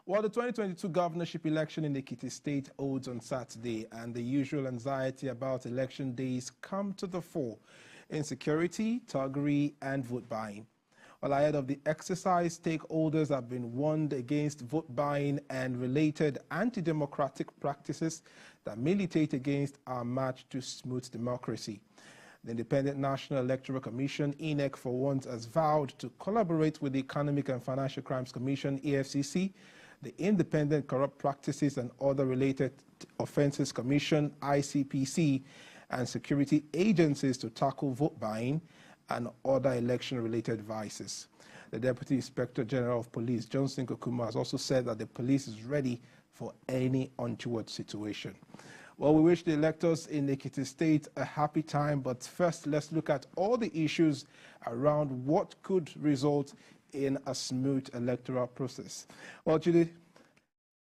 Well, the 2022 governorship election in Ekiti State holds on Saturday, and the usual anxiety about election days come to the fore: insecurity, thuggery, and vote buying. Well, ahead of the exercise, stakeholders have been warned against vote buying and related anti-democratic practices that militate against our march to smooth democracy. The Independent National Electoral Commission, INEC, for once, has vowed to collaborate with the Economic and Financial Crimes Commission, EFCC, the Independent Corrupt Practices and Other Related Offences Commission, ICPC, and security agencies to tackle vote buying and other election-related vices. The Deputy Inspector General of Police, Johnson Kokuma, has also said that the police is ready for any untoward situation. Well, we wish the electors in Ekiti State a happy time, but first let's look at all the issues around what could result in a smooth electoral process. Well, Judy,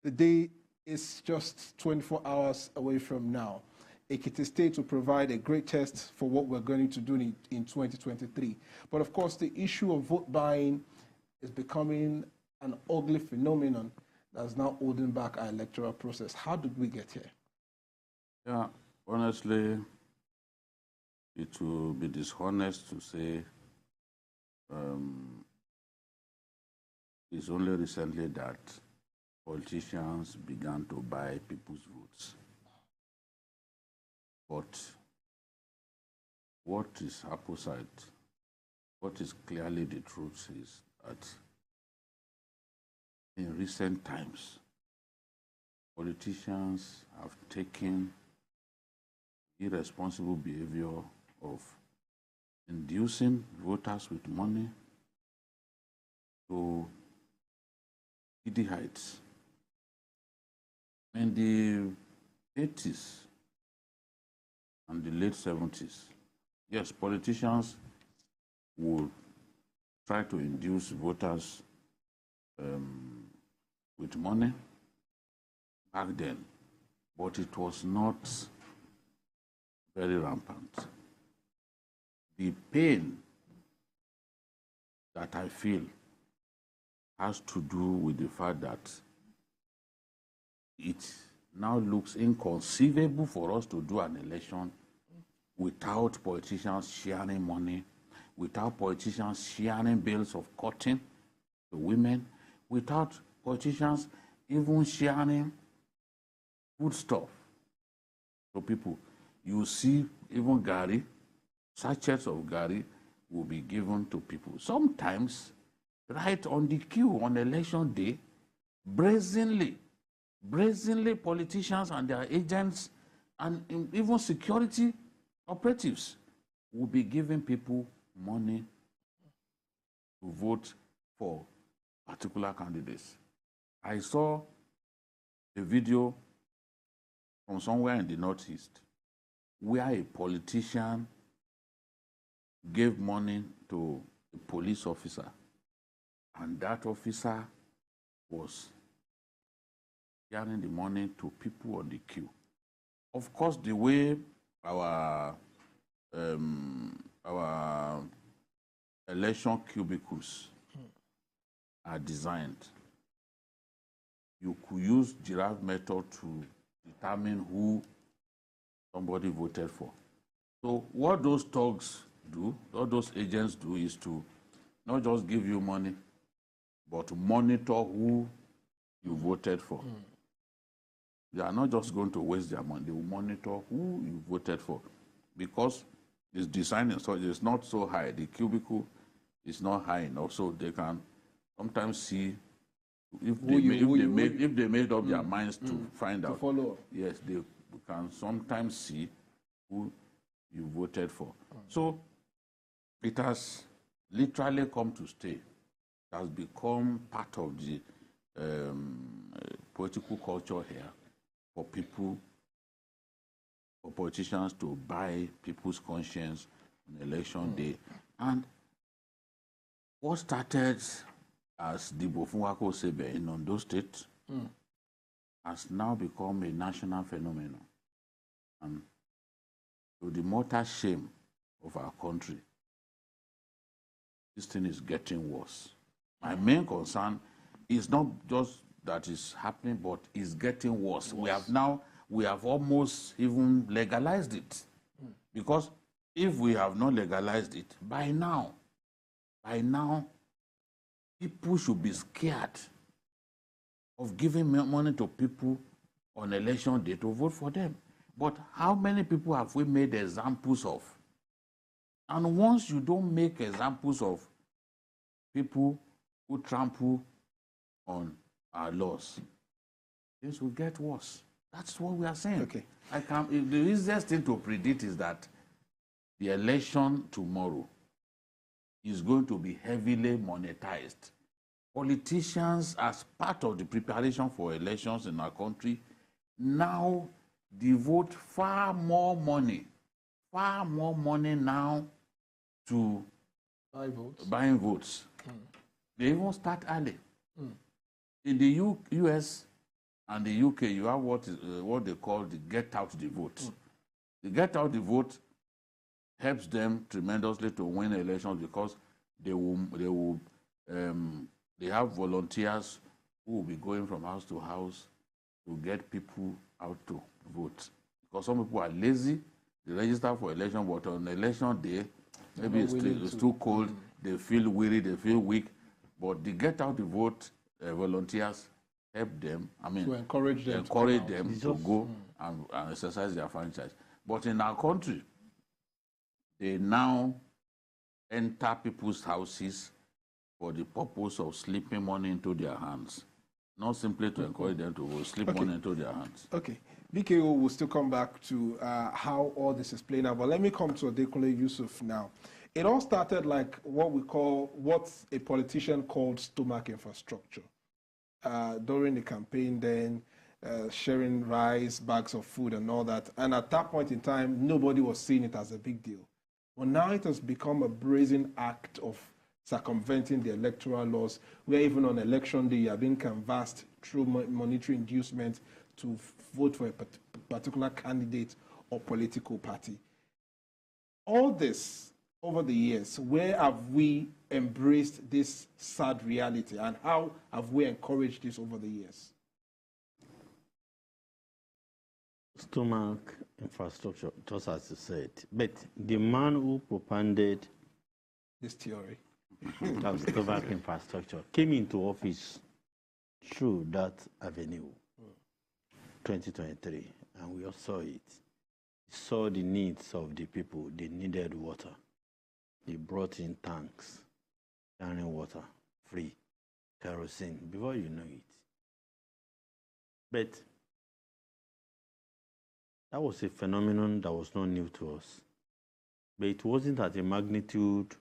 the day is just 24 hours away from now. Ekiti State will provide a great test for what we're going to do in 2023. But of course, the issue of vote buying is becoming an ugly phenomenon that's now holding back our electoral process. How did we get here? Yeah, honestly, it will be dishonest to say it's only recently that politicians began to buy people's votes. But what is opposite, what is clearly the truth is that in recent times, politicians have taken irresponsible behavior of inducing voters with money to giddy heights. In the 80s and the late 70s, yes, politicians would try to induce voters with money back then, but it was not very rampant. The pain that I feel has to do with the fact that it now looks inconceivable for us to do an election without politicians sharing money, without politicians sharing bills of cotton to women, without politicians even sharing foodstuff to people. You see, even Gary, sachets of Gary will be given to people. Sometimes, right on the queue on election day, brazenly politicians and their agents and even security operatives will be giving people money to vote for particular candidates. I saw a video from somewhere in the Northeast where a politician gave money to a police officer, and that officer was sharing the money to people on the queue. Of course, the way our election cubicles are designed, you could use giraffe method to determine who somebody voted for. So what those thugs do, what those agents do, is to not just give you money, but to monitor who you voted for. They are not just going to waste their money, they will monitor who you voted for. Because it's designed so it's not so high, the cubicle is not high enough, so they can sometimes see if they made up their minds to find out. Follow. Yes, they can sometimes see who you voted for. So it has literally come to stay. It has become part of the political culture here for people, for politicians to buy people's conscience on election day. And what started as the Bofunwako Sebe in Ondo State has now become a national phenomenon. And to the mortal shame of our country, this thing is getting worse. My main concern is not just that is happening, but it's getting worse. We have almost even legalized it. Because if we have not legalized it, by now, people should be scared of giving money to people on election day to vote for them. But how many people have we made examples of? And once you don't make examples of people who trample on our laws, things will get worse. That's what we are saying. Okay. The easiest thing to predict is that the election tomorrow is going to be heavily monetized. Politicians, as part of the preparation for elections in our country, now devote far more money now to buying votes. They even start early. In the US and the UK, you have what they call the get out the vote. The get out the vote helps them tremendously to win elections because they have volunteers who will be going from house to house to get people out to vote. Because some people are lazy, they register for election, but on election day, maybe it's too cold, they feel weary, they feel weak. But the get out the vote volunteers help them, to encourage them to go and exercise their franchise. But in our country, they now enter people's houses for the purpose of slipping money into their hands. Not simply to encourage them to slip money into their hands. Okay. BKO will still come back to how all this is playing out. But let me come to Adekunle Yusuf now. It all started like what a politician called stomach infrastructure. During the campaign then, sharing rice, bags of food and all that. And at that point in time, nobody was seeing it as a big deal. But now it has become a brazen act of circumventing the electoral laws, where even on election day, you are being canvassed through monetary inducement to vote for a particular candidate or political party. All this, over the years, where have we embraced this sad reality, and how have we encouraged this over the years? Stomach infrastructure, just as you said. But the man who propounded this theory of stomach infrastructure came into office through that avenue, 2023, and we all saw it. Saw the needs of the people. They needed water. They brought in tanks, carrying water, free, kerosene, before you know it. But that was a phenomenon that was not new to us. But it wasn't at a magnitude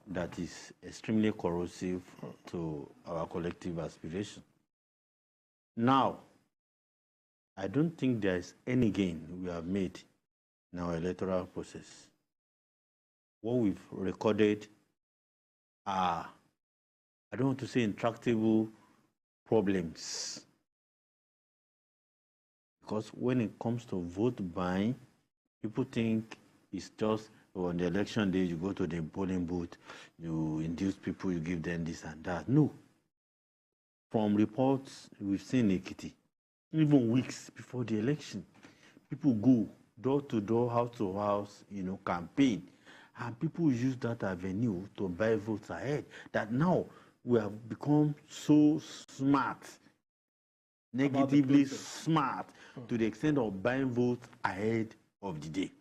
that is extremely corrosive to our collective aspiration. Now, I don't think there is any gain we have made in our electoral process. What we've recorded are, I don't want to say intractable problems. Because when it comes to vote buying, people think it's just on the election day, you go to the polling booth, you induce people, you give them this and that. No. From reports we've seen in Ekiti, even weeks before the election, people go door to door, house to house, campaign. And people use that avenue to buy votes ahead. That now we have become so smart, negatively smart, to the extent of buying votes ahead of the day.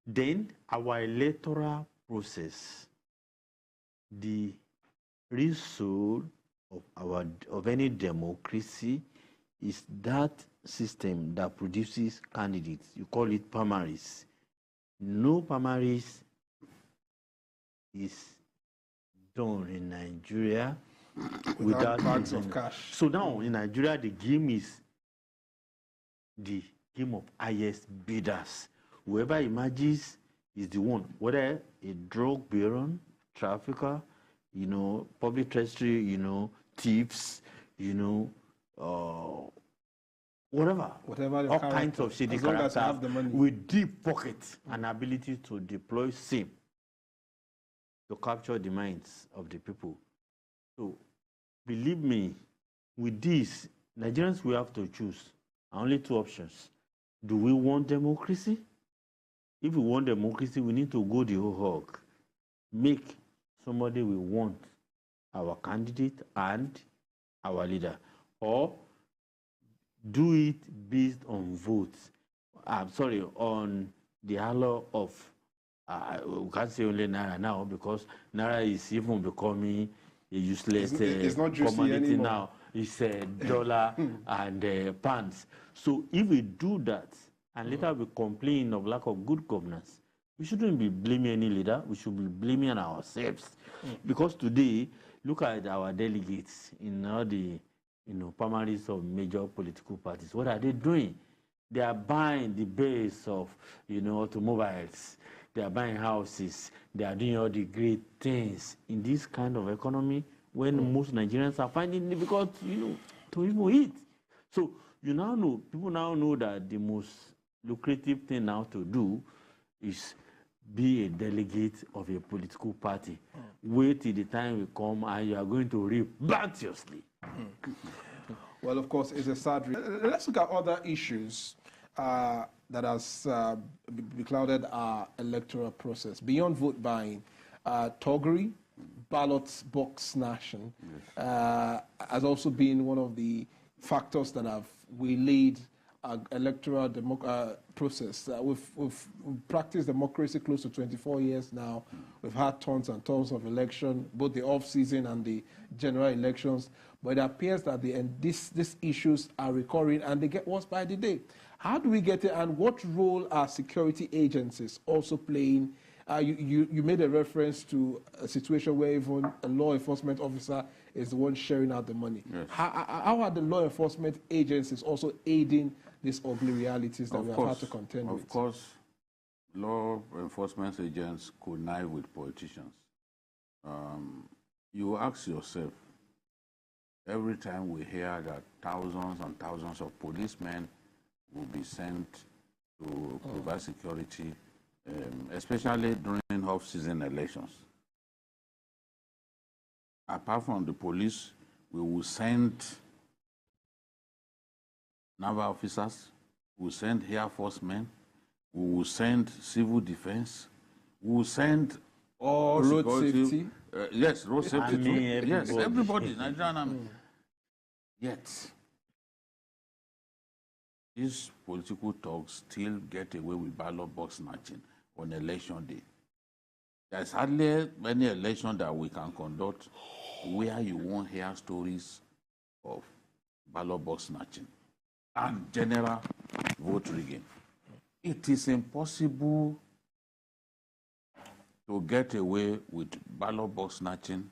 Then our electoral process, the real soul of any democracy is that system that produces candidates. You call it primaries. No primaries is done in Nigeria without bags of cash. So now in Nigeria, the game is the game of highest bidders. Whoever emerges is the one, whether a drug baron, trafficker, public treasury, thieves, whatever all kinds of shady characters with deep pockets and ability to deploy SIM to capture the minds of the people. So, believe me, with this, Nigerians will have to choose only two options. Do we want democracy? If we want democracy, we need to go the whole hog. Make somebody we want our candidate and our leader. Or do it based on votes. I'm sorry, on the halo of, we can't say only Naira now because Naira is even becoming a useless it's not commodity now. It's dollar and pounds. So if we do that, and later we complain of lack of good governance, we shouldn't be blaming any leader. We should be blaming ourselves. Because today, look at our delegates in all the primaries of major political parties. What are they doing? They are buying the base of automobiles. They are buying houses. They are doing all the great things in this kind of economy when most Nigerians are finding it difficult, to even eat. So people now know that the most lucrative thing now to do is be a delegate of a political party. Wait till the time will come and you are going to reap bounteously. Well, of course, it's a sad. Let's look at other issues that has beclouded our electoral process beyond vote buying. Thuggery, ballot box snatching, has also been one of the factors that have waylaid our electoral process. We've practiced democracy close to 24 years now. We've had tons and tons of election, both the off-season and the general elections. But it appears that these issues are recurring and they get worse by the day. How do we get it, and what role are security agencies also playing? You made a reference to a situation where even a law enforcement officer is the one sharing out the money. Yes. How are the law enforcement agencies also aiding these ugly realities that we have had to contend with? Of course, law enforcement agents connive with politicians. You ask yourself, every time we hear that thousands and thousands of policemen will be sent to provide security, especially during off-season elections. Apart from the police, we will send naval officers, we will send Air Force men, we will send civil defense, we will send all road security. safety. Yes, road safety too. Everybody. Yes, everybody, Nigerian Army. Yet, these political talks still get away with ballot box snatching on election day. There's hardly any election that we can conduct where you won't hear stories of ballot box snatching and general vote rigging. It is impossible to get away with ballot box snatching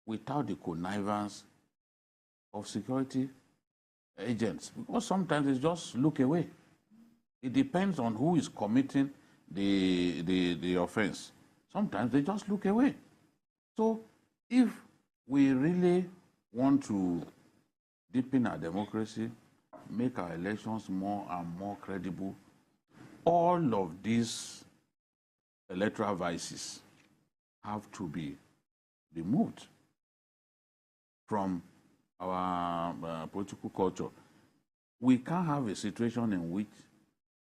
without the connivance of security agents, because sometimes they just look away. It depends on who is committing the offense. Sometimes they just look away. So if we really want to deepen our democracy, make our elections more and more credible, all of these electoral vices have to be removed from our political culture. We can't have a situation in which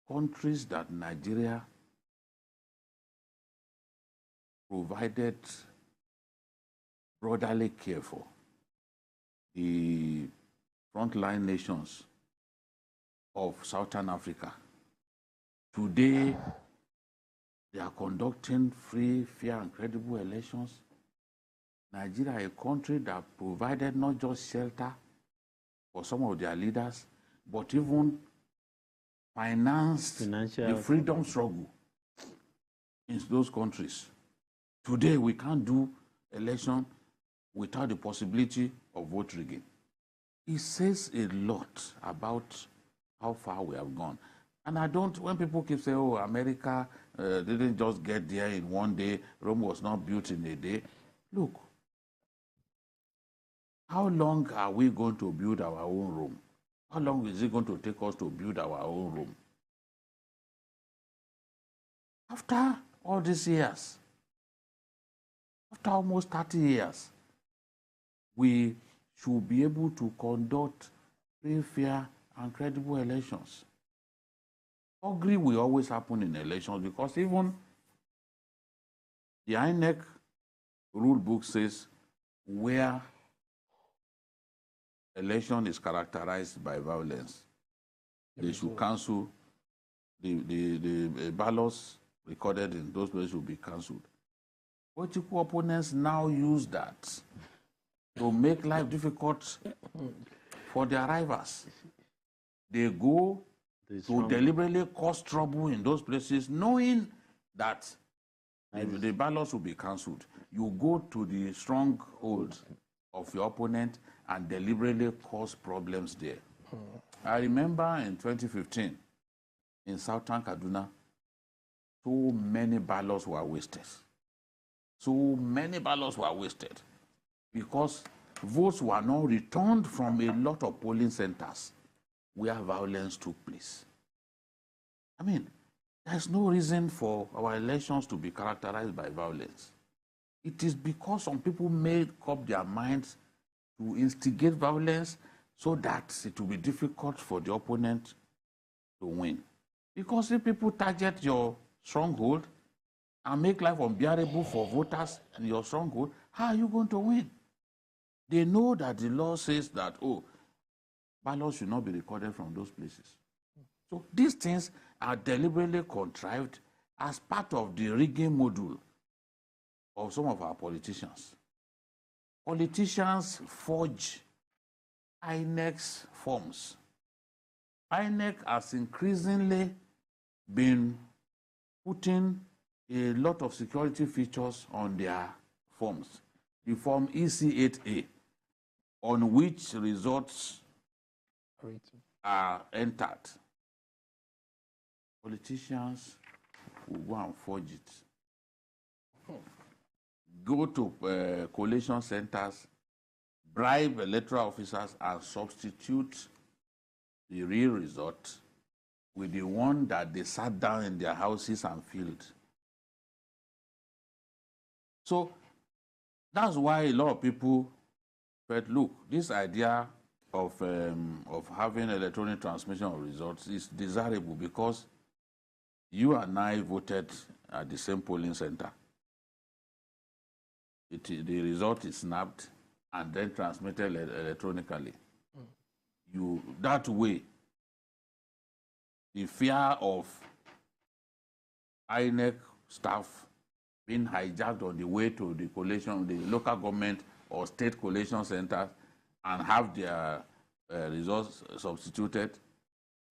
countries that Nigeria provided brotherly care for, the frontline nations of Southern Africa, today they are conducting free, fair, and credible elections. Nigeria, a country that provided not just shelter for some of their leaders, but even financed the freedom struggle in those countries. Today, we can't do election without the possibility of vote rigging. It says a lot about how far we have gone. And when people keep saying, oh, America didn't just get there in one day, Rome was not built in a day. Look, how long are we going to build our own Rome? How long is it going to take us to build our own Rome? After all these years, after almost 30 years, we should be able to conduct free, fair, and credible elections. Thuggery will always happen in elections because even the INEC rule book says where election is characterized by violence, they should cancel the ballots recorded in those places should be cancelled. Political opponents now use that to make life difficult for their rivals. They go to deliberately cause trouble in those places, knowing that the ballots will be cancelled. You go to the stronghold of your opponent and deliberately cause problems there. I remember in 2015, in Southern Kaduna, so many ballots were wasted. So many ballots were wasted because votes were not returned from a lot of polling centers where violence took place. I mean, there's no reason for our elections to be characterized by violence. It is because some people made up their minds to instigate violence so that it will be difficult for the opponent to win. Because if people target your stronghold and make life unbearable for voters in your stronghold, how are you going to win? They know that the law says that, oh, ballots should not be recorded from those places. So these things are deliberately contrived as part of the rigging module of some of our politicians. Politicians forge INEC's forms. INEC has increasingly been putting a lot of security features on their forms. The form EC8A, on which results are entered. Politicians will go and forge it. Go to collation centers, bribe electoral officers, and substitute the real result with the one that they sat down in their houses and filled. So that's why a lot of people felt, look, this idea of having electronic transmission of results is desirable because you and I voted at the same polling center. The result is snapped and then transmitted electronically. That way, the fear of INEC staff being hijacked on the way to the collation, the local government or state collation centers and have their results substituted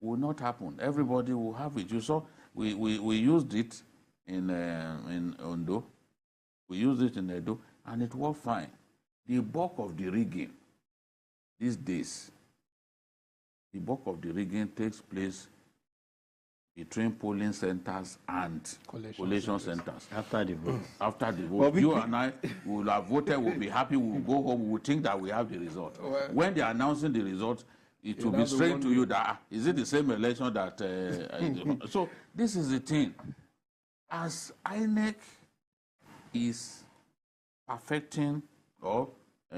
will not happen. Everybody will have it. You saw, we used it in Ondo, we used it in Edo, and it worked fine. The bulk of the rigging these days, the bulk of the rigging takes place between polling centers and collation centers. After the vote. After the vote. Well, you and I will have voted, we'll be happy, we'll go home, we'll think that we have the result. Well, when they're announcing the result, it will be straight to you that, is it the same election that... so this is the thing. As INEC is perfecting or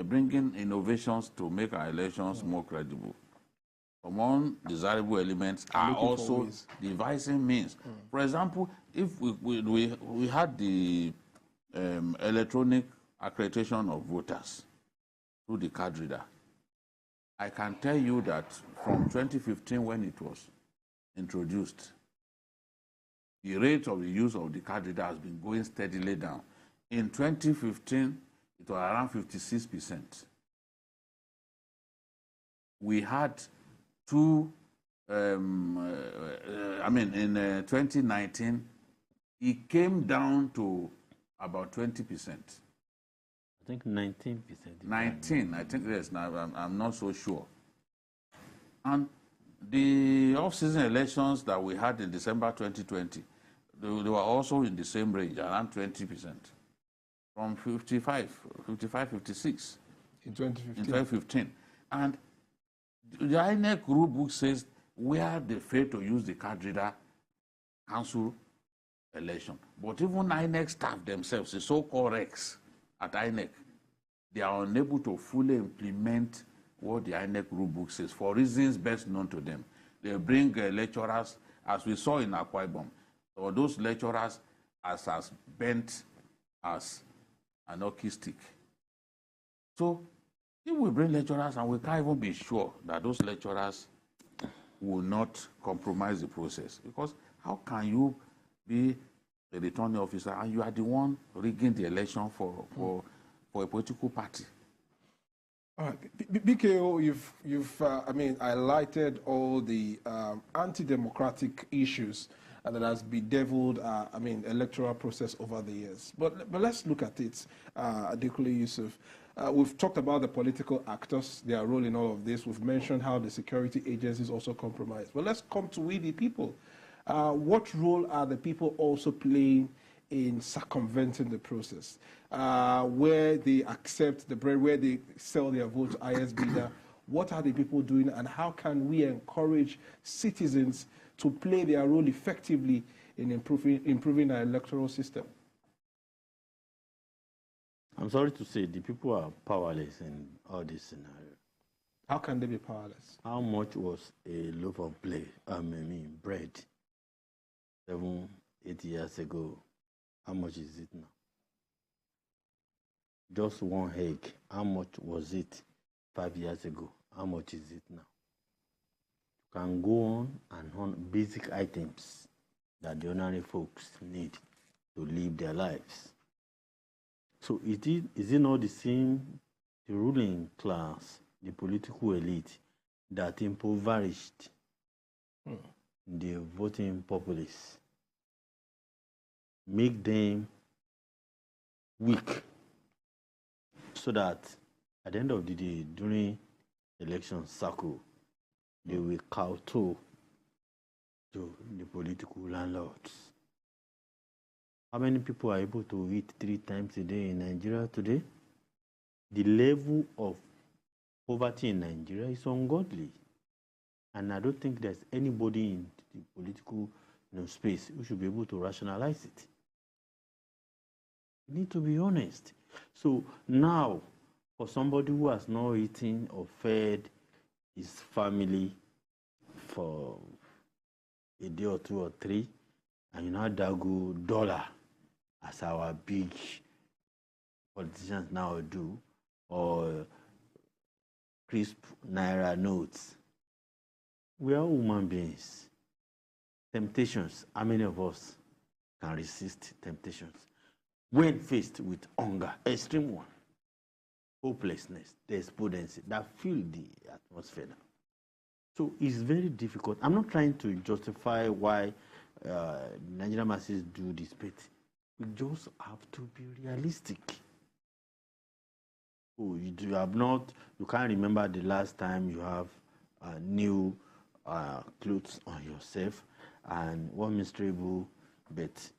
bringing innovations to make our elections more credible, among desirable elements are also devising means. For example, if we had the electronic accreditation of voters through the card reader, I can tell you that from 2015 when it was introduced, the rate of the use of the card reader has been going steadily down. In 2015, it was around 56%. We had in 2019, it came down to about 20%. I think 19%. 19, I think yes, now I'm not so sure. And the off-season elections that we had in December 2020, they were also in the same range, around 20%. From 55, 56. In 2015. In 2015. And the INEC rule book says where they fail to use the card reader, cancel election. But even INEC staff themselves, the so-called Rex at INEC, they are unable to fully implement what the INEC rulebook says for reasons best known to them. They bring lecturers, as we saw in Akwa Ibom, or those lecturers as bent as an hockey stick. So if we bring lecturers and we can't even be sure that those lecturers will not compromise the process, because how can you be a returning officer and you are the one rigging the election for a political party? All right, BKO, you've highlighted all the anti-democratic issues that has bedeviled, electoral process over the years. But let's look at it, Adekule Yusuf. We've talked about the political actors, their role in all of this. We've mentioned how the security agencies also compromised. But let's come to we the people. What role are the people also playing in circumventing the process? Where they accept the bread, where they sell their vote to highest bidder, what are the people doing, and how can we encourage citizens to play their role effectively in improving our electoral system? I'm sorry to say the people are powerless in all this scenario. How can they be powerless? How much was a loaf of bread 7-8 years ago? How much is it now? Just one egg, how much was it 5 years ago? How much is it now? You can go on and on basic items that the ordinary folks need to live their lives. So is it not the same, the ruling class, the political elite that impoverished the voting populace, make them weak, so that at the end of the day, during election cycle, they will kowtow to the political landlords? How many people are able to eat 3 times a day in Nigeria today? The level of poverty in Nigeria is ungodly. And I don't think there's anybody in the political space who should be able to rationalize it. We need to be honest. So now, for somebody who has not eaten or fed his family for a day or 2 or 3, and you now dago dollar, as our big politicians now do, or crisp naira notes. We are human beings. Temptations, how many of us can resist temptations? When faced with hunger, extreme one, hopelessness, despondency, that fill the atmosphere now. So it's very difficult. I'm not trying to justify why Nigerian masses do this, but we just have to be realistic. Oh, you can't remember the last time you have new clothes on yourself, and one miserable but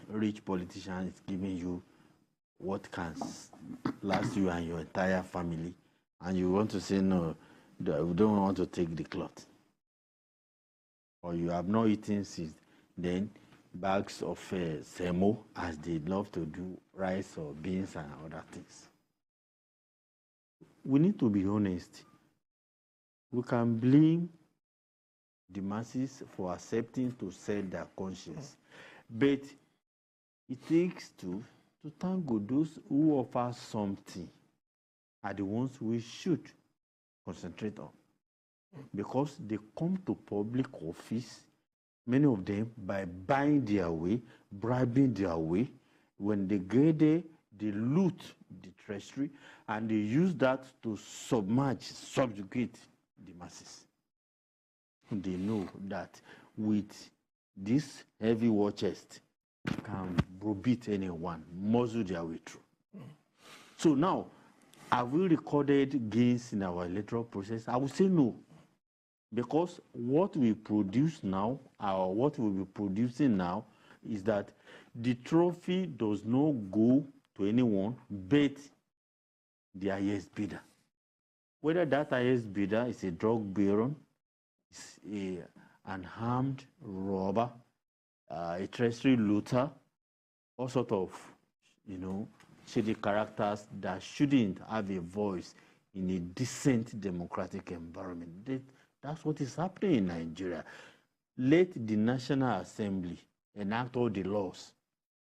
rich politician is giving you what can last you and your entire family, and you want to say no, we don't want to take the cloth. Or you have not eaten since then, bags of semo, as they love to do, rice or beans and other things. We need to be honest. We can blame the masses for accepting to sell their conscience, but it takes to thank God those who offer something are the ones we should concentrate on, because they come to public office, many of them, by buying their way, bribing their way. When they get there, they loot the treasury, and they use that to subjugate the masses. They know that with this heavy war chest, can browbeat anyone, muzzle their way through. So now, have we recorded gains in our electoral process? I would say no. Because what we produce now, or what we'll be producing now, is that the trophy does not go to anyone but the highest bidder. Whether that highest bidder is a drug baron, is an armed robber, a treasury looter, all sort of, shady characters that shouldn't have a voice in a decent democratic environment. That's what is happening in Nigeria. Let the National Assembly enact all the laws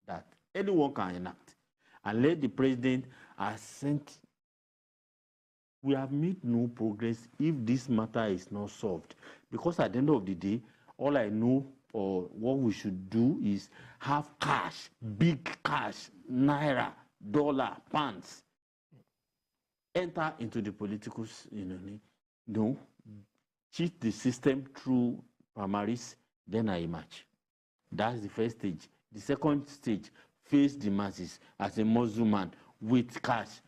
that anyone can enact, and let the president assent. We have made no progress if this matter is not solved. Because at the end of the day, all I know or what we should do is have cash, big cash, naira, dollar, pounds, enter into the political, cheat the system through primaries, then I emerge. That's the first stage. The second stage, face the masses as a Muslim man with cash,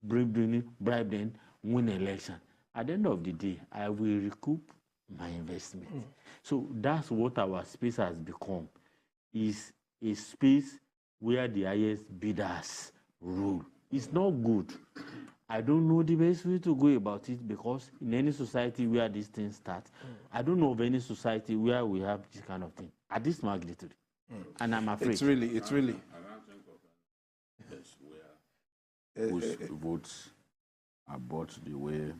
bribe them, win election. At the end of the day, I will recoup my investment. So that's what our space has become, is a space where the highest bidders rule. It's not good. I don't know the best way to go about it, because in any society where these things start, I don't know of any society where we have this kind of thing at this magnitude. And I'm afraid. It's really. I don't think of any where whose votes are bought the way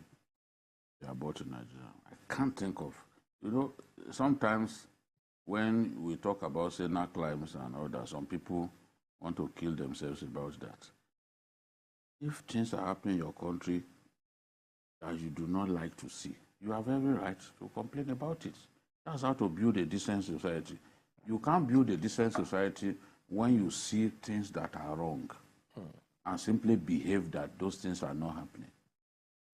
they are bought in Nigeria. I can't think of. Sometimes when we talk about Senate climbs and all that, some people want to kill themselves about that. If things are happening in your country that you do not like to see, you have every right to complain about it. That's how to build a decent society. You can't build a decent society when you see things that are wrong and simply behave that those things are not happening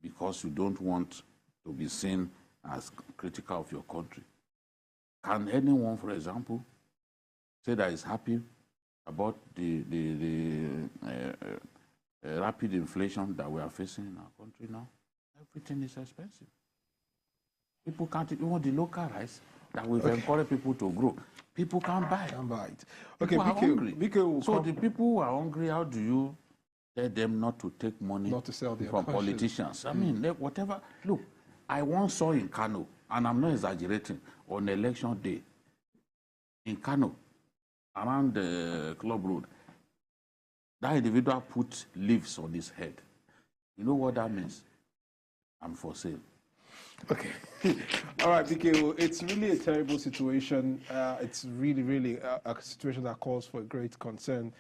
because you don't want to be seen as critical of your country. Can anyone, for example, say that he's happy about the rapid inflation that we are facing in our country now? Everything is expensive. People can't even the local rice that we've encouraged people to grow. People can't buy. it. Okay, people are hungry. So the people who are hungry, how do you tell them not to take money not to sell their from politicians? I mean, whatever. Look, I once saw in Kano, and I'm not exaggerating, on election day in Kano, around the Club Road, that individual put leaves on his head. You know what that means? I'm for sale. Okay. All right, BK, it's really a terrible situation. It's really a situation that calls for great concern,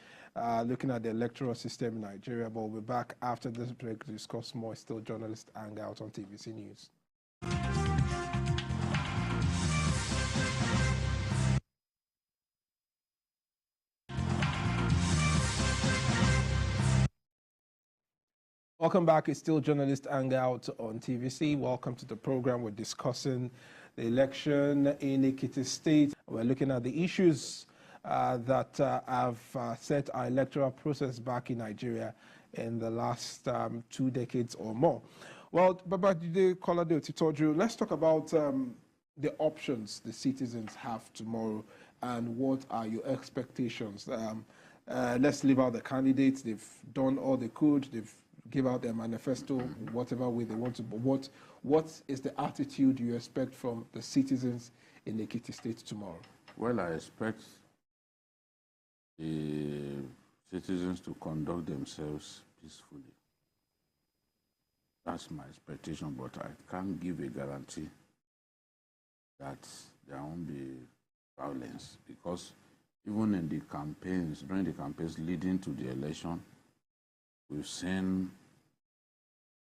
looking at the electoral system in Nigeria. But we'll be back after this break to discuss more. Still journalist Hangout on TVC News. Welcome back. It's still journalist Hangout on TVC. Welcome to the program. We're discussing the election in Ekiti State. We're looking at the issues that have set our electoral process back in Nigeria in the last 2 decades or more. Well, Babajide Kolade Otitoju, let's talk about the options the citizens have tomorrow and what are your expectations. Let's leave out the candidates. They've done all they could. They've give out their manifesto, whatever way they want to. But what is the attitude you expect from the citizens in Ekiti State tomorrow? Well, I expect the citizens to conduct themselves peacefully. That's my expectation, but I can't give a guarantee that there won't be violence, because even in the campaigns, during the campaigns leading to the election, we've seen,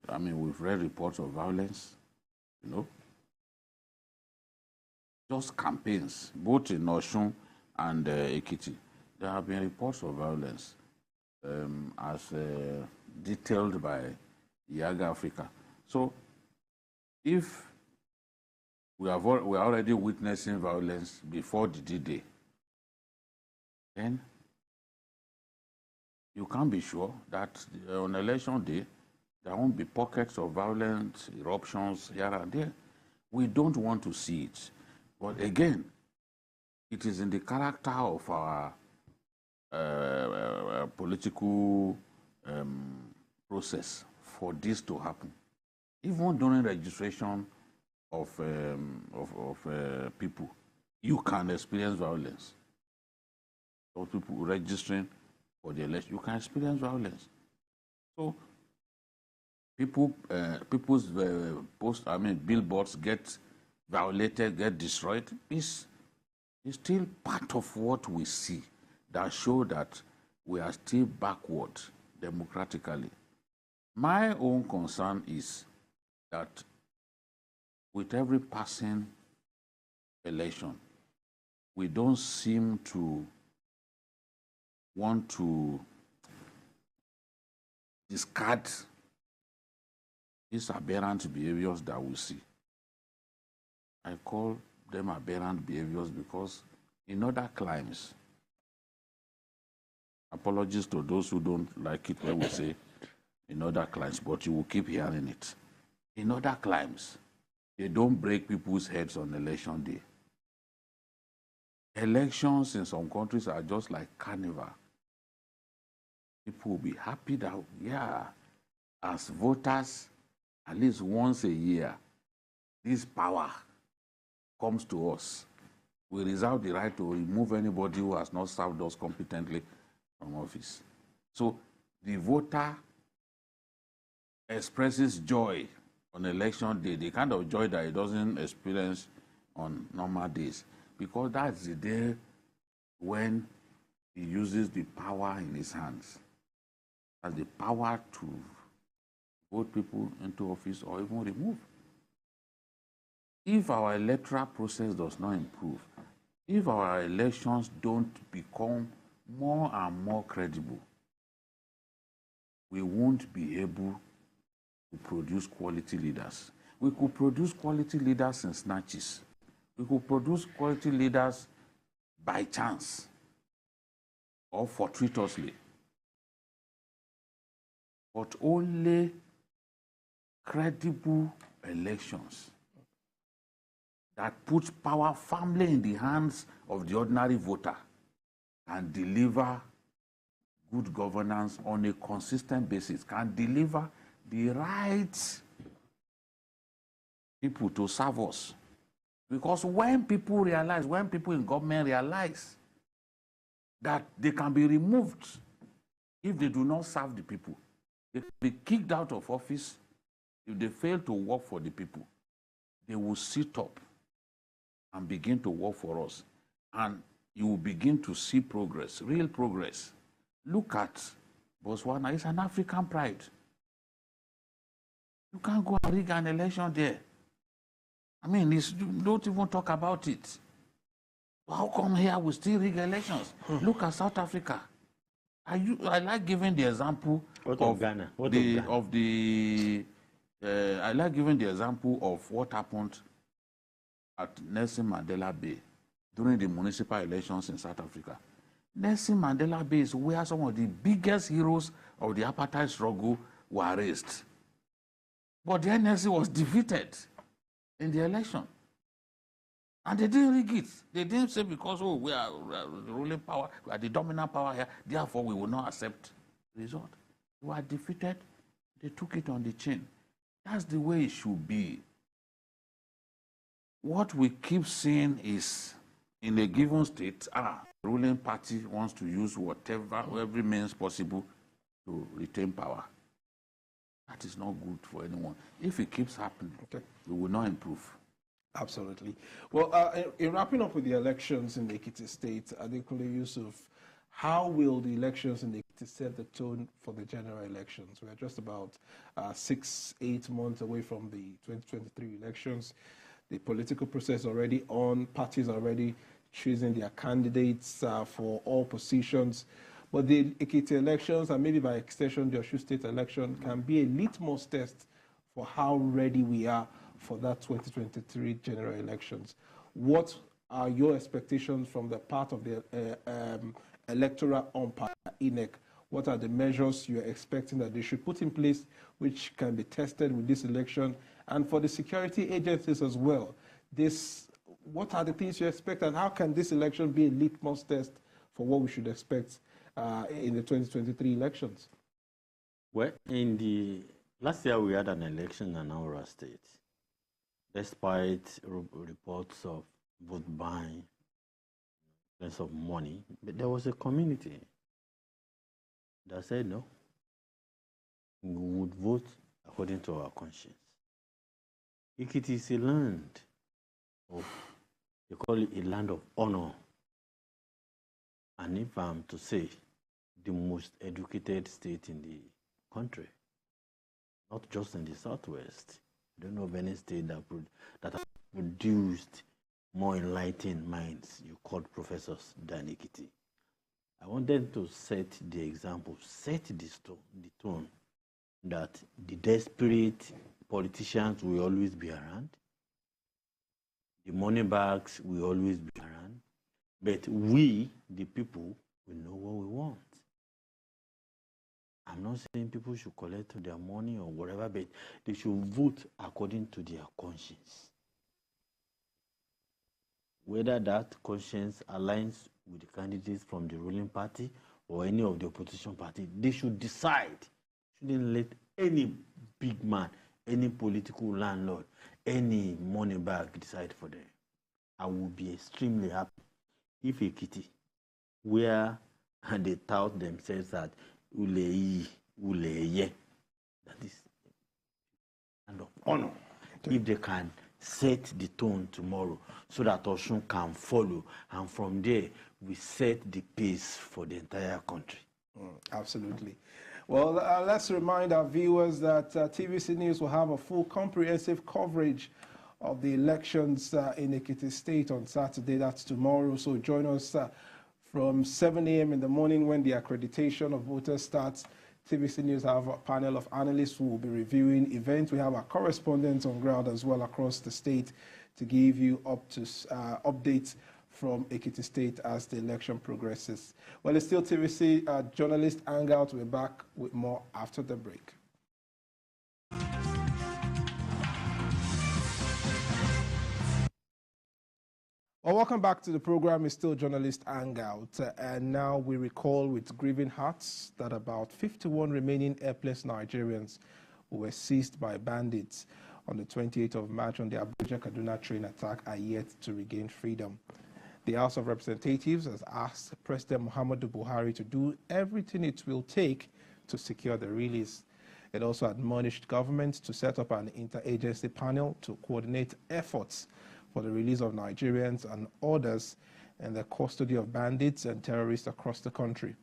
we've read reports of violence, just campaigns, both in Osun and Ekiti. There have been reports of violence as detailed by Yaga Africa. So if we are already witnessing violence before the D-Day, then you can't be sure that on election day, there won't be pockets of violent eruptions here and there. We don't want to see it. But again, it is in the character of our political process for this to happen. Even during registration of people, you can experience violence. Those people registering for the election, you can experience violence. So people's billboards get violated, get destroyed. Is still part of what we see that show that we are still backward democratically. My own concern is that with every passing election, we don't seem to want to discard these aberrant behaviors that we see. I call them aberrant behaviors because in other climes, apologies to those who don't like it when we say in other climes, but you will keep hearing it. In other climes, they don't break people's heads on election day. Elections in some countries are just like carnival. People will be happy that, yeah, as voters, at least once a year, this power comes to us. We reserve the right to remove anybody who has not served us competently from office. So the voter expresses joy on election day, the kind of joy that he doesn't experience on normal days, because that's the day when he uses the power in his hands, as the power to vote people into office or even remove. If our electoral process does not improve, if our elections don't become more and more credible, we won't be able to produce quality leaders. We could produce quality leaders in snatches. We could produce quality leaders by chance or fortuitously. But only credible elections that put power firmly in the hands of the ordinary voter can deliver good governance on a consistent basis, can deliver the right people to serve us. Because when people realize, when people in government realize that they can be removed if they do not serve the people, they can be kicked out of office if they fail to work for the people, they will sit up and begin to work for us. And you will begin to see progress, real progress. Look at Botswana. It's an African pride. You can't go and rig an election there. I mean, don't even talk about it. How come here we still rig elections? Look at South Africa. I like giving the example of Ghana. I like giving the example of what happened at Nelson Mandela Bay during the municipal elections in South Africa. Nelson Mandela Bay is where some of the biggest heroes of the apartheid struggle were raised. But the NLC was defeated in the election. And they didn't rig it. They didn't say because, oh, we are the ruling power, we are the dominant power here, therefore we will not accept the result. They were defeated. They took it on the chin. That's the way it should be. What we keep seeing is, in a given state, the ruling party wants to use every means possible to retain power. That is not good for anyone. If it keeps happening, we will not improve. Absolutely. Well, in wrapping up with the elections in the Ekiti State, Adekunle Yusuf, how will the elections in the Ekiti set the tone for the general elections? We're just about 6-8 months away from the 2023 elections. The political process already on, parties already choosing their candidates for all positions. But the Ekiti elections, and maybe by extension the Osun State election, can be a litmus test for how ready we are for that 2023 general elections. What are your expectations from the part of the electoral umpire, INEC? What are the measures you're expecting that they should put in place which can be tested with this election? And for the security agencies as well, what are the things you expect, and how can this election be a litmus test for what we should expect in the 2023 elections? Well, in the last year we had an election in our state. Despite reports of vote buying, lots of money, but there was a community. They said no. We would vote according to our conscience. Ekiti is a land of, they call it a land of honor. And if I'm to say, the most educated state in the country, not just in the Southwest. I don't know of any state that has produced more enlightened minds, you called professors, than Ekiti. I want them to set the example, set the tone that the desperate politicians will always be around, the money bags will always be around, but we, the people, will know what we want. I'm not saying people should collect their money or whatever, but they should vote according to their conscience. Whether that conscience aligns with the candidates from the ruling party or any of the opposition party, they should decide. Shouldn't let any big man, any political landlord, any money bag decide for them. I would be extremely happy if Ekiti, where they tout themselves at Uleye, that is kind of honor, if they can set the tone tomorrow so that Osun can follow, and from there we set the pace for the entire country. Absolutely. Well, let's remind our viewers that TVC News will have a full comprehensive coverage of the elections in Ekiti State on Saturday. That's tomorrow. So join us from 7 a.m. in the morning when the accreditation of voters starts. TVC News have a panel of analysts who will be reviewing events. We have our correspondents on ground as well across the state to give you updates from Ekiti State as the election progresses. Well, it's still TVC journalist Hangout. We're back with more after the break. Well, welcome back to the program. It's still journalist Hangout, and now we recall with grieving hearts that about 51 remaining helpless Nigerians who were seized by bandits on the 28th of March on the Abuja-Kaduna train attack are yet to regain freedom. The House of Representatives has asked President Muhammadu Buhari to do everything it will take to secure the release. It also admonished government to set up an interagency panel to coordinate efforts for the release of Nigerians and others in the custody of bandits and terrorists across the country.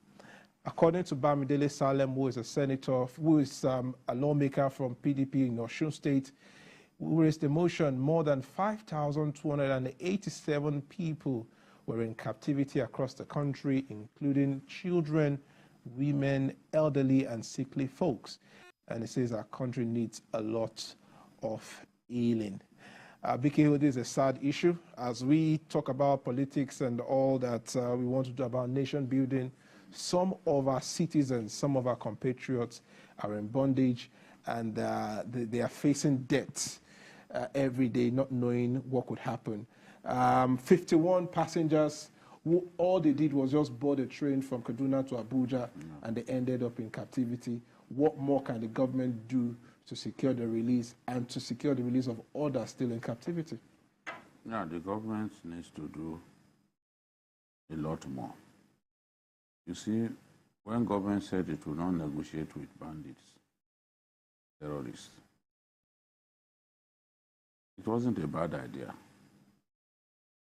According to Bamidele Salem, who is a senator, who is a lawmaker from PDP in Osun State, who raised the motion, more than 5,287 people were in captivity across the country, including children, women, elderly, and sickly folks. And he says our country needs a lot of healing. BKO, this is a sad issue. As we talk about politics and all that we want to do about nation building, some of our citizens, some of our compatriots are in bondage, and they are facing death every day, not knowing what could happen. 51 passengers, who all they did was just board a train from Kaduna to Abuja, and they ended up in captivity. What more can the government do to secure the release and to secure the release of others still in captivity? Yeah, the government needs to do a lot more. You see, when government said it will not negotiate with bandits, terrorists, it wasn't a bad idea.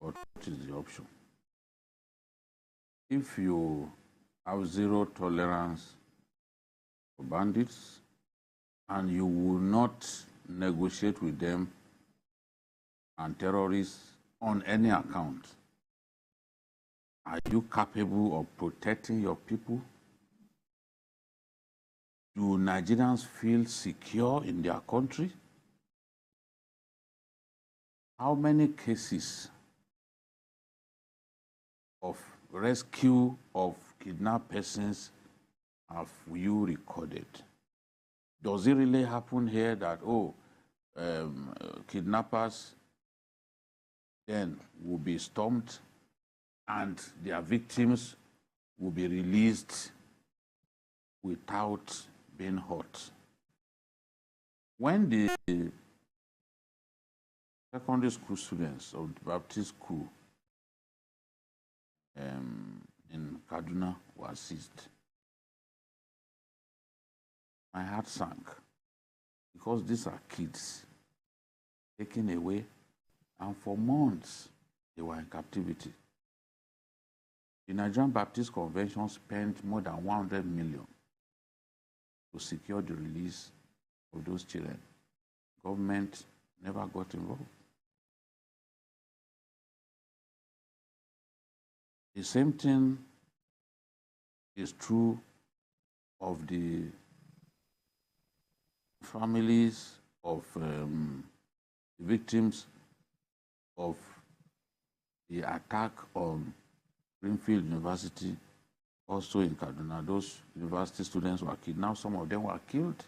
But what is the option? If you have zero tolerance for bandits, and you will not negotiate with them and terrorists on any account, are you capable of protecting your people? Do Nigerians feel secure in their country? How many cases of rescue of kidnapped persons have you recorded? Does it really happen here that, kidnappers then will be stormed and their victims will be released without being hurt? When the secondary school students of the Baptist school in Kaduna were seized, my heart sank because these are kids taken away, and for months they were in captivity. The Nigerian Baptist Convention spent more than 100 million to secure the release of those children. Government never got involved. The same thing is true of the families of the victims of the attack on Greenfield University, also in Kaduna. Those university students were kidnapped. Some of them were killed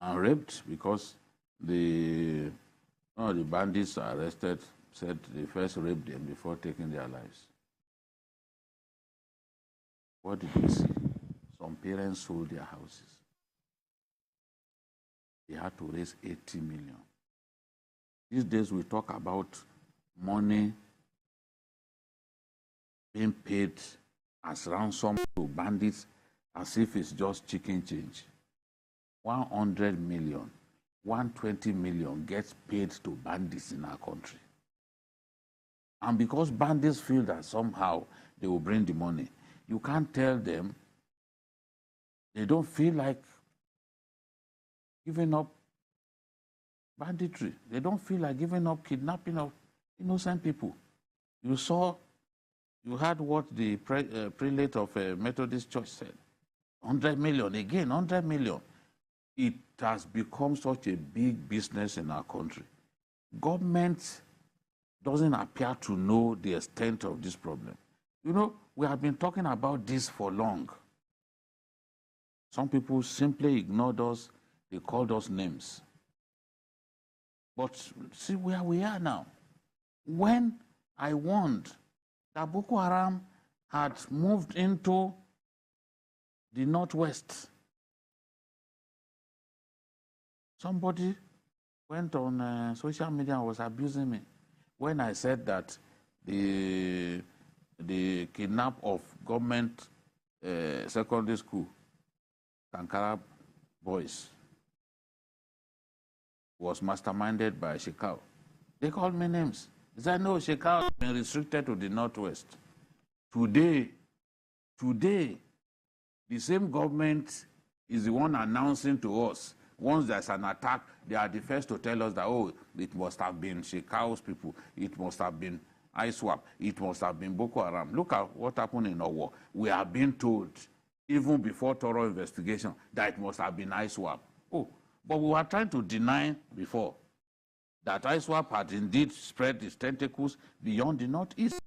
and raped because one of the bandits arrested said they first raped them before taking their lives. What did we see? Some parents sold their houses. They had to raise 80 million. These days we talk about money being paid as ransom to bandits as if it's just chicken change. 100 million, 120 million gets paid to bandits in our country. And because bandits feel that somehow they will bring the money, you can't tell them they don't feel like giving up banditry. They don't feel like giving up kidnapping of innocent people. You heard what the prelate of a Methodist church said. 100 million, again, 100 million. It has become such a big business in our country. Government doesn't appear to know the extent of this problem. You know, we have been talking about this for long. Some people simply ignored us. They called us names. But see where we are now. When I warned that Boko Haram had moved into the Northwest, somebody went on social media and was abusing me when I said that the kidnap of government secondary school, Kankara boys, was masterminded by Shekau. They called me names. They said, no, Shekau has been restricted to the Northwest. Today, the same government is the one announcing to us, once there's an attack, they are the first to tell us that, oh, it must have been Shekau's people, it must have been ISWAP, it must have been Boko Haram. Look at what happened in Owo. We are being told, even before thorough investigation, that it must have been ISWAP. Oh, but we were trying to deny before that ISWAP had indeed spread its tentacles beyond the Northeast.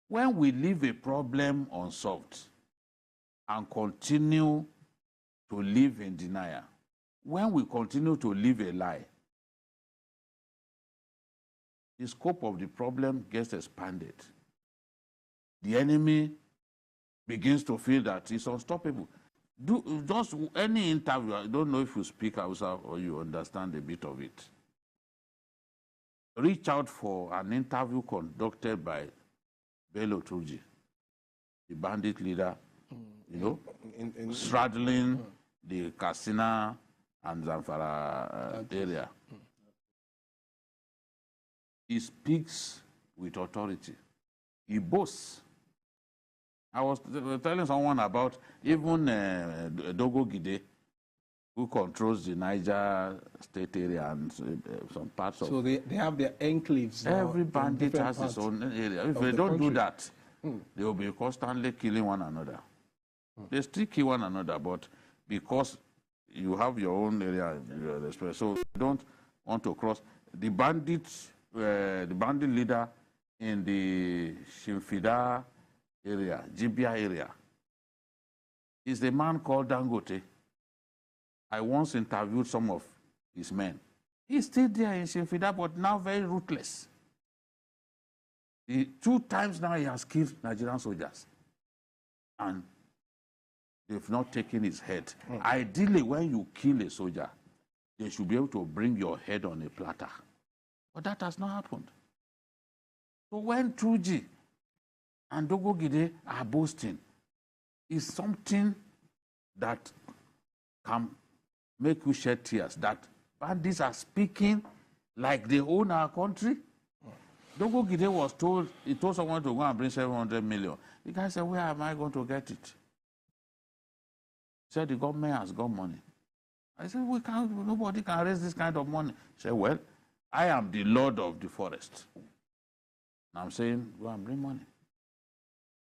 When we leave a problem unsolved and continue to live in denial, when we continue to live a lie, the scope of the problem gets expanded. The enemy begins to feel that it's unstoppable. Just any interview, I don't know if you speak Hausa or you understand a bit of it. Reach out for an interview conducted by Bello Turji, the bandit leader, you know, straddling the Katsina and Zamfara area. He speaks with authority. He boasts. I was telling someone about even Dogo Gide, who controls the Niger state area and some parts of... So they have their enclaves. Every bandit has its own area. If they don't do that, they will be constantly killing one another. They still kill one another, but because you have your own area, so you don't want to cross. The bandit leader in the Shimfida area, Jibia area, is a man called Dangote. I once interviewed some of his men. He's still there in Shimfida, but now very ruthless. 2 times now he has killed Nigerian soldiers. And they've not taken his head. Ideally, when you kill a soldier, they should be able to bring your head on a platter. But that has not happened. So when Truji and Dogo Gide are boasting, is something that can make you shed tears, that bandits are speaking like they own our country. Dogo Gide was told, he told someone to go and bring 700 million. The guy said, where am I going to get it? He said, the government has got money. I said, nobody can raise this kind of money. He said, well, I am the Lord of the forest. And I'm saying, go and bring money.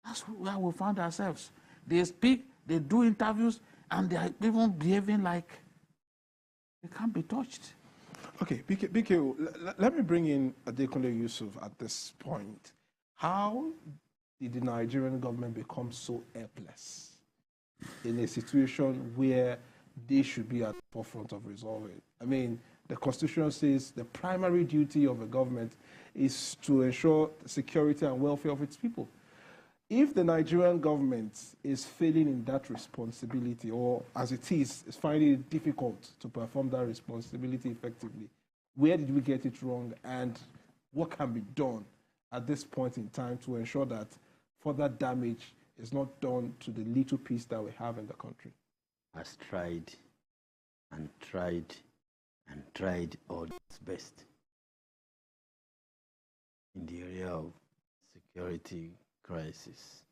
That's where we found ourselves. They speak, they do interviews, and they are even behaving like they can't be touched. Okay, BK, let me bring in Adekunle Yusuf at this point. How did the Nigerian government become so helpless in a situation where they should be at the forefront of resolving? I mean, the Constitution says the primary duty of a government is to ensure the security and welfare of its people. If the Nigerian government is failing in that responsibility, or as it is finding it difficult to perform that responsibility effectively, where did we get it wrong, and what can be done at this point in time to ensure that further damage is not done to the little peace that we have in the country? Has tried and tried and tried all its best in the area of security crisis.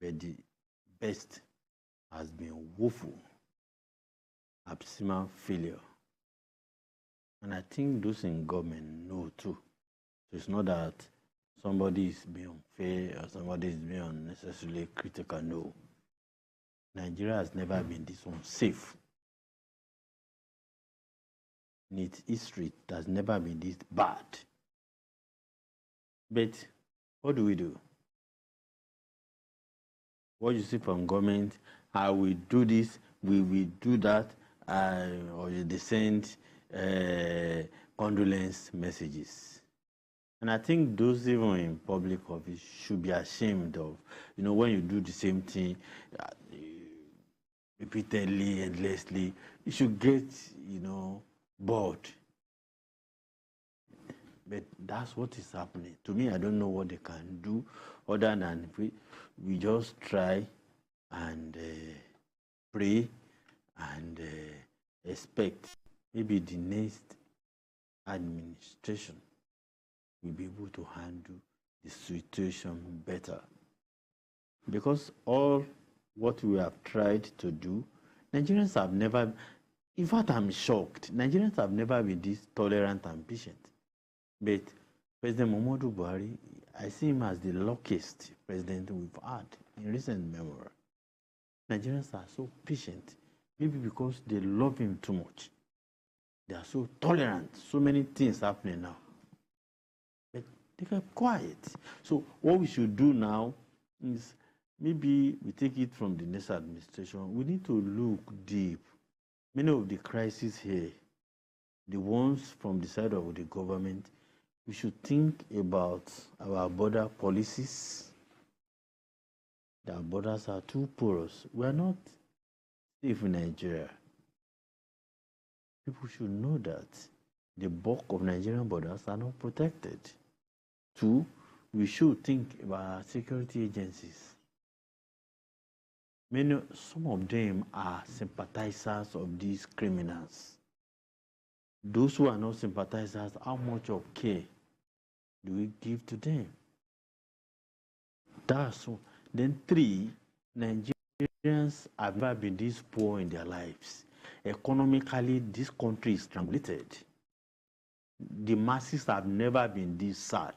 But the best has been woeful, abysmal failure. And I think those in government know too. So it's not that somebody is being unfair or somebody is being unnecessarily critical. No. Nigeria has never been this unsafe. In its history, it has never been this bad. But what do we do? What you see from government, I will do this, we will do that, or they send condolence messages. And I think those even in public office should be ashamed of, when you do the same thing repeatedly, endlessly, you should get, bored. But that's what is happening. To me, I don't know what they can do other than we just try and pray and expect maybe the next administration will be able to handle the situation better. Because all what we have tried to do, Nigerians have never, in fact, I'm shocked. Nigerians have never been this tolerant and patient. But President Muhammadu Buhari, I see him as the luckiest president we've had in recent memory. Nigerians are so patient, maybe because they love him too much. They are so tolerant, so many things happening now. But they kept quiet. So what we should do now is maybe we take it from the next administration. We need to look deep. Many of the crises here, the ones from the side of the government, we should think about our border policies. Our borders are too porous. We are not safe in Nigeria. People should know that the bulk of Nigerian borders are not protected. Two, we should think about our security agencies. Some of them are sympathizers of these criminals. Those who are not sympathizers, how much of care do we give to them? That's one. Then three, Nigerians have never been this poor in their lives. Economically, this country is strangulated. The masses have never been this sad.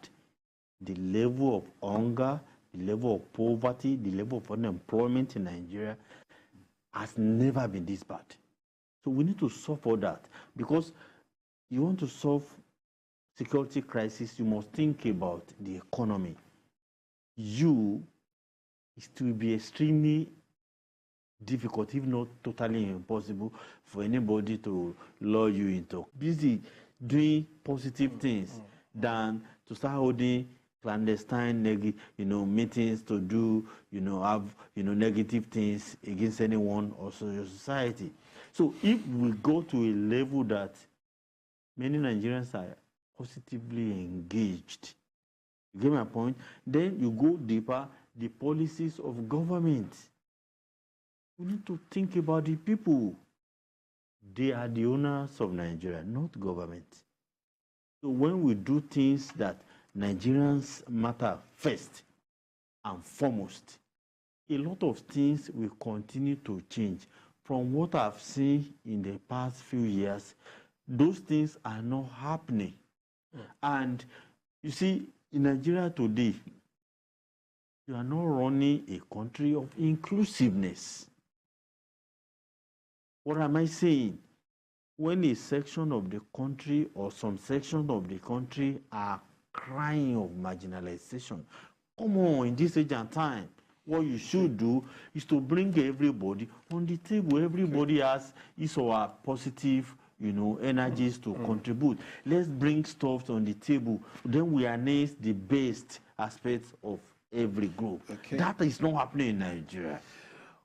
The level of hunger, the level of poverty, the level of unemployment in Nigeria has never been this bad. So we need to solve all that, because you want to solve security crisis, you must think about the economy. It will be extremely difficult, if not totally impossible, for anybody to lure you into busy doing positive things than to start holding clandestine meetings to do have negative things against anyone or your society. So if we go to a level that many Nigerians are positively engaged, you get my point? Then you go deeper, the policies of government. We need to think about the people. They are the owners of Nigeria, not government. So when we do things that Nigerians matter first and foremost, a lot of things will continue to change. From what I've seen in the past few years, those things are not happening. And you see, in Nigeria today, you are not running a country of inclusiveness. What am I saying? When a section of the country or some section of the country are crying of marginalization, come on, in this age and time, what you should do is to bring everybody on the table. Everybody has his or her positive, energies to contribute. Let's bring stuff on the table. Then we harness the best aspects of every group. Okay. That is not happening in Nigeria.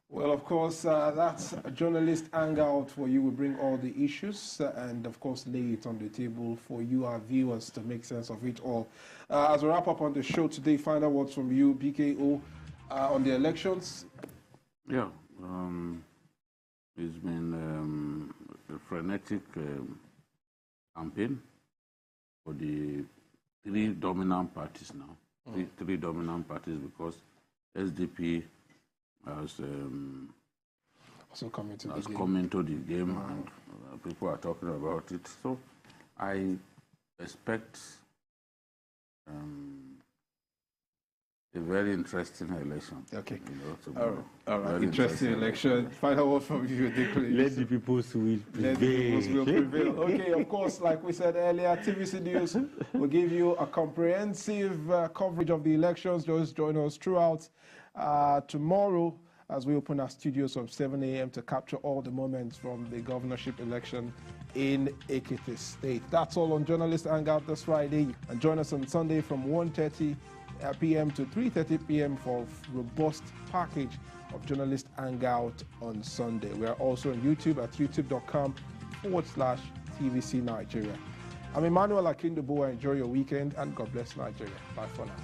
Well, of course, that's a journalist hangout where you will bring all the issues and, of course, lay it on the table for you, our viewers, to make sense of it all. As we wrap up on the show today, find out what's from you, BKO, on the elections. Yeah, it's been a frenetic campaign for the three dominant parties now. Three dominant parties, because SDP has come into the game, and people are talking about it. So I expect a very interesting election. Okay. All right. Interesting election. Find out what from you, Let the people's will prevail. Okay, of course, like we said earlier, TVC News will give you a comprehensive coverage of the elections. Just join us throughout tomorrow as we open our studios from 7 a.m. to capture all the moments from the governorship election in Ekiti State. That's all on Journalist Hangout this Friday. And join us on Sunday from 1:30 p.m. to 3:30 p.m. for a robust package of Journalist Hangout on Sunday. We are also on YouTube at youtube.com/TVC Nigeria. I'm Emmanuel Akindobo. Enjoy your weekend and God bless Nigeria. Bye for now.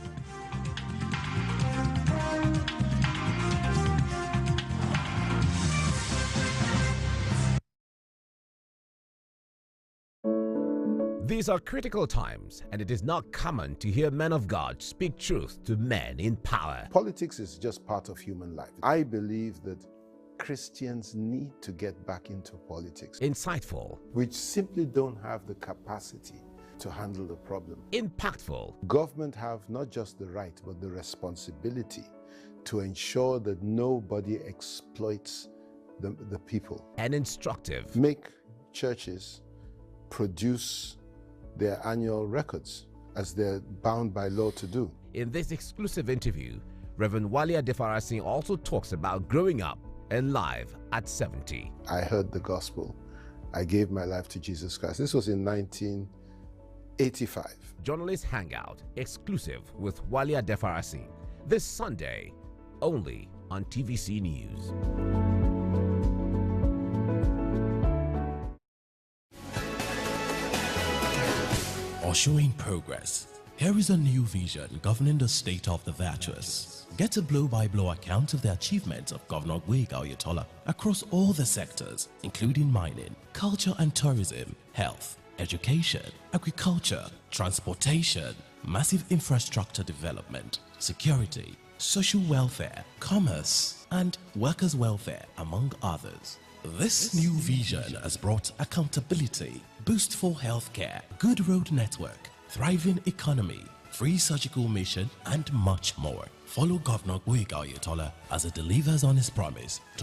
These are critical times, and it is not common to hear men of God speak truth to men in power. Politics is just part of human life. I believe that Christians need to get back into politics. Insightful. Which simply don't have the capacity to handle the problem. Impactful. Government have not just the right, but the responsibility to ensure that nobody exploits the people. And instructive. Make churches produce their annual records, as they're bound by law to do. In this exclusive interview, Reverend Wale Adefarasin also talks about growing up and life at 70. I heard the gospel. I gave my life to Jesus Christ. This was in 1985. Journalist Hangout, exclusive with Wale Adefarasin, this Sunday, only on TVC News. Showing progress. Here is a new vision governing the state of the virtuous. Get a blow-by-blow account of the achievements of Governor Gwega Oyetola across all the sectors, including mining, culture and tourism, health, education, agriculture, transportation, massive infrastructure development, security, social welfare, commerce, and workers' welfare, among others. This new vision has brought accountability, boostful healthcare, good road network, thriving economy, free surgical mission, and much more. Follow Governor Gwega Oyetola as he delivers on his promise to